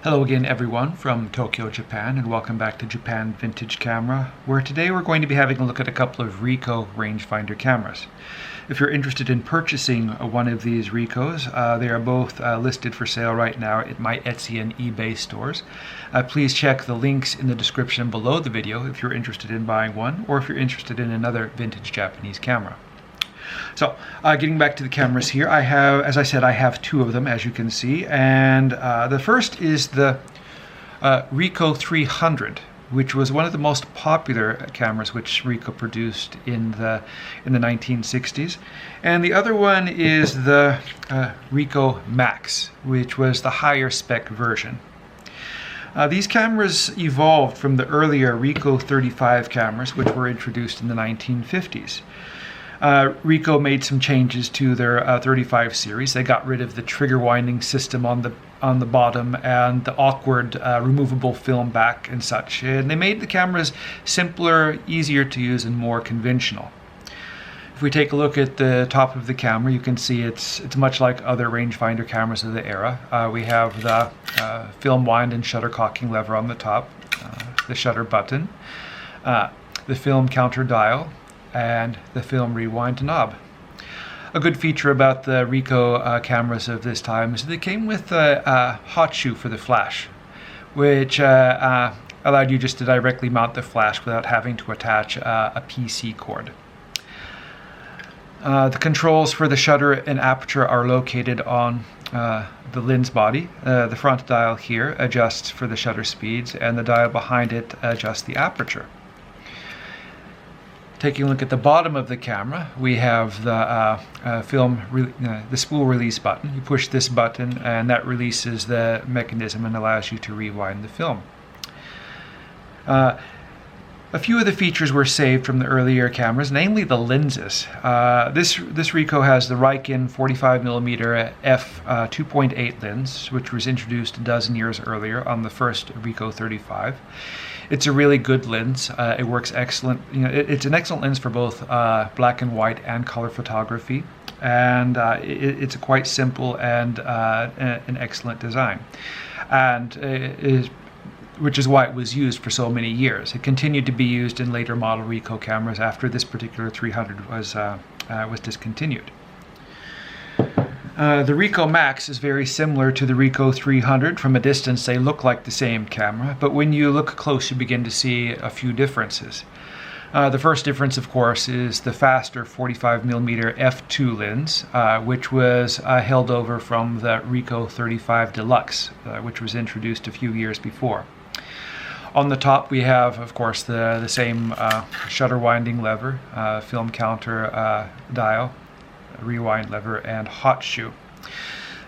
Hello again everyone from Tokyo, Japan, and welcome back to Japan Vintage Camera, where today we're going to be having a look at a couple of Ricoh rangefinder cameras. If you're interested in purchasing one of these Ricohs, they are both listed for sale right now at my Etsy and eBay stores. Please check the links in the description below the video if you're interested in buying one, or if you're interested in another vintage Japanese camera. So, getting back to the cameras here, I have, as I said, I have two of them, as you can see, and the first is the Ricoh 300, which was one of the most popular cameras which Ricoh produced in the 1960s, and the other one is the Rico Max, which was the higher spec version. These cameras evolved from the earlier Ricoh 35 cameras, which were introduced in the 1950s. Ricoh made some changes to their 35 series. They got rid of the trigger winding system on the bottom and the awkward removable film back and such. And they made the cameras simpler, easier to use, and more conventional. If we take a look at the top of the camera, you can see it's much like other rangefinder cameras of the era. We have the film wind and shutter cocking lever on the top, the shutter button, the film counter dial, and the film rewind knob. A good feature about the Ricoh cameras of this time is they came with a hot shoe for the flash, which allowed you just to directly mount the flash without having to attach a PC cord. The controls for the shutter and aperture are located on the lens body. The front dial here adjusts for the shutter speeds, and the dial behind it adjusts the aperture. Taking a look at the bottom of the camera, we have the the spool release button. You push this button and that releases the mechanism and allows you to rewind the film. A few of the features were saved from the earlier cameras, namely the lenses. This Ricoh has the Ricoh 45mm f2.8 lens, which was introduced a dozen years earlier on the first Ricoh 35. It's a really good lens. It works excellent. It's an excellent lens for both black and white and color photography, and it's a quite simple and an excellent design, and which is why it was used for so many years. It continued to be used in later model Ricoh cameras after this particular 300 was discontinued. The Rico Max is very similar to the Ricoh 300. From a distance they look like the same camera, but when you look close you begin to see a few differences. The first difference, of course, is the faster 45mm f2 lens, which was held over from the Ricoh 35 Deluxe, which was introduced a few years before. On the top we have, of course, the same shutter winding lever, film counter dial, rewind lever, and hot shoe.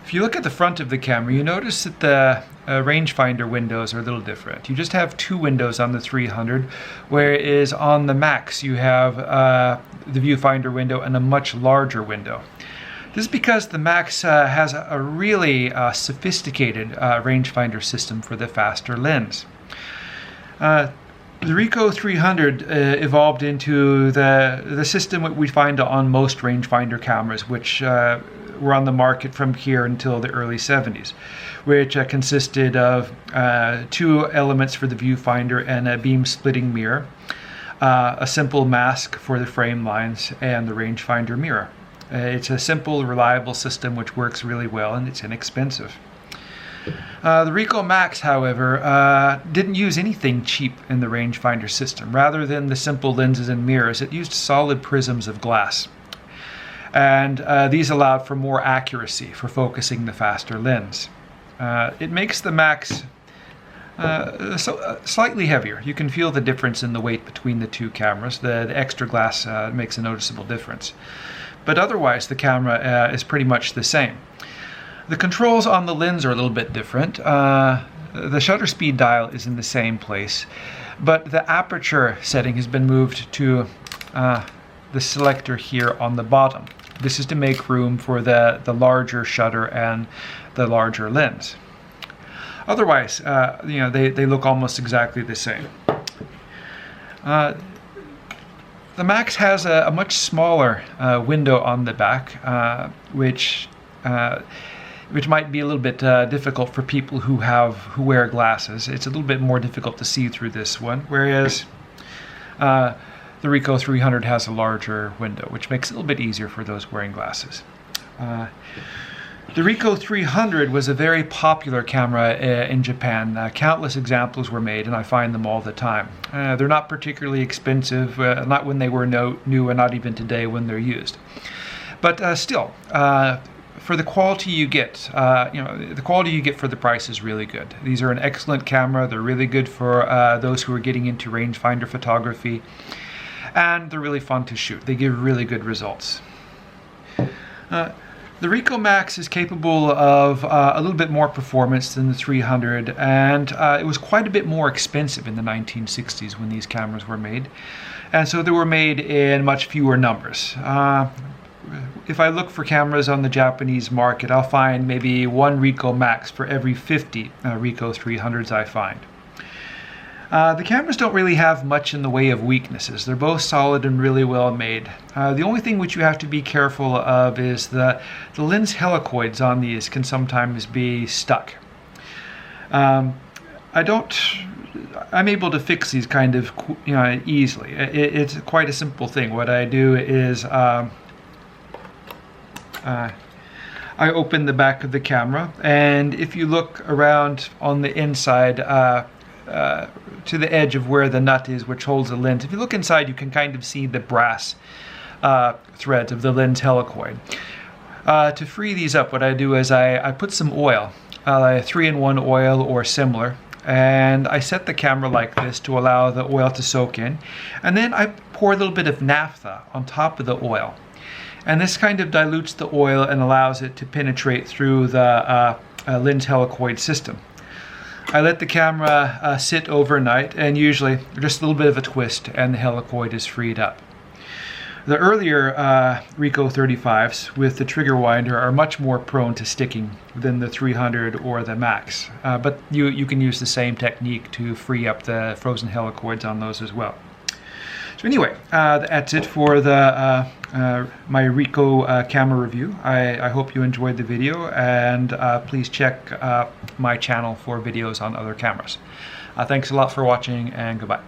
If you look at the front of the camera, you notice that the rangefinder windows are a little different. You just have two windows on the 300, whereas on the Max you have the viewfinder window and a much larger window. This is because the Max has a really sophisticated rangefinder system for the faster lens. The Ricoh 300 evolved into the system we find on most rangefinder cameras, which were on the market from here until the early 70s, which consisted of two elements for the viewfinder and a beam splitting mirror, a simple mask for the frame lines, and the rangefinder mirror. It's a simple, reliable system which works really well, and it's inexpensive. The Rico Max, however, didn't use anything cheap in the rangefinder system. Rather than the simple lenses and mirrors, it used solid prisms of glass. And these allowed for more accuracy for focusing the faster lens. It makes the Max slightly heavier. You can feel the difference in the weight between the two cameras. The extra glass makes a noticeable difference. But otherwise, the camera is pretty much the same. The controls on the lens are a little bit different. The shutter speed dial is in the same place, but the aperture setting has been moved to the selector here on the bottom. This is to make room for the larger shutter and the larger lens. Otherwise, they look almost exactly the same. The Max has a much smaller window on the back, which which might be a little bit difficult for people who wear glasses. It's a little bit more difficult to see through this one, whereas the Ricoh 300 has a larger window, which makes it a little bit easier for those wearing glasses. The Ricoh 300 was a very popular camera in Japan. Countless examples were made, and I find them all the time. They're not particularly expensive, not when they were new, and not even today when they're used. But still, for the quality you get, the quality you get for the price is really good. These are an excellent camera. They're really good for those who are getting into rangefinder photography, and they're really fun to shoot. They give really good results. The Rico Max is capable of a little bit more performance than the 300, and it was quite a bit more expensive in the 1960s when these cameras were made, and so they were made in much fewer numbers. If I look for cameras on the Japanese market, I'll find maybe one Rico Max for every 50 Ricoh 300s I find. The cameras don't really have much in the way of weaknesses. They're both solid and really well made. The only thing which you have to be careful of is the lens helicoids on these can sometimes be stuck. I'm able to fix these kind of easily. It's quite a simple thing. What I do is I open the back of the camera, and if you look around on the inside to the edge of where the nut is which holds the lens, if you look inside you can kind of see the brass threads of the lens helicoid. To free these up, what I do is I put some oil, 3-in-1 oil or similar, and I set the camera like this to allow the oil to soak in, and then I pour a little bit of naphtha on top of the oil. And this kind of dilutes the oil and allows it to penetrate through the lens helicoid system. I let the camera sit overnight, and usually just a little bit of a twist and the helicoid is freed up. The earlier Ricoh 35s with the trigger winder are much more prone to sticking than the 300 or the Max, but you can use the same technique to free up the frozen helicoids on those as well. So anyway, that's it for the my Ricoh camera review. I hope you enjoyed the video, and please check my channel for videos on other cameras. Thanks a lot for watching, and goodbye.